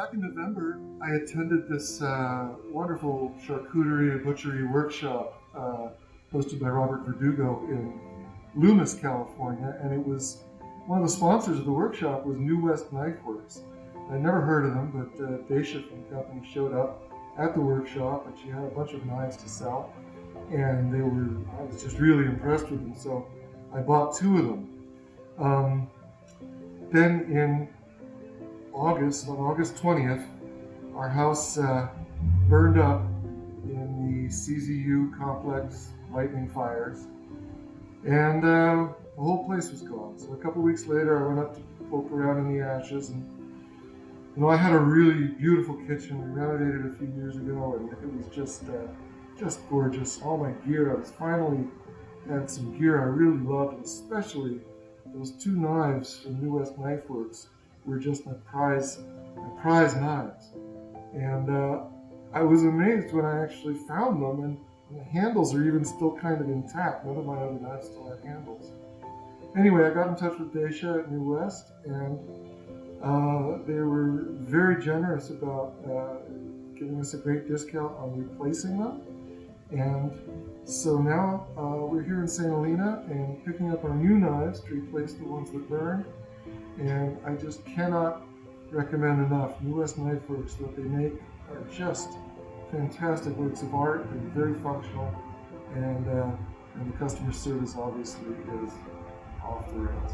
back in November, I attended this wonderful charcuterie and butchery workshop hosted by Robert Verdugo in Loomis, California, and it was one of the sponsors of the workshop was West KnifeWorks. I'd never heard of them, but Daisha from the company showed up at the workshop, and she had a bunch of knives to sell, and I was just really impressed with them, so I bought 2 of them. Then in August, on August 20th, our house burned up in the CZU complex lightning fires, and the whole place was gone. So a couple weeks later, I went up to poke around in the ashes, and I had a really beautiful kitchen. We renovated a few years ago, and it was just gorgeous. All my gear, I finally had some gear I really loved, and especially those 2 knives from West KnifeWorks were just my prize knives. And I was amazed when I actually found them, and the handles are even still kind of intact. None of my other knives still have handles. Anyway, I got in touch with Daisha at West, and they were very generous about giving us a great discount on replacing them. And so now we're here in St. Helena and picking up our new knives to replace the ones that burned. And I just cannot recommend enough. West KnifeWorks, what they make are just fantastic works of art. They're very functional, and the customer service obviously is off the rails.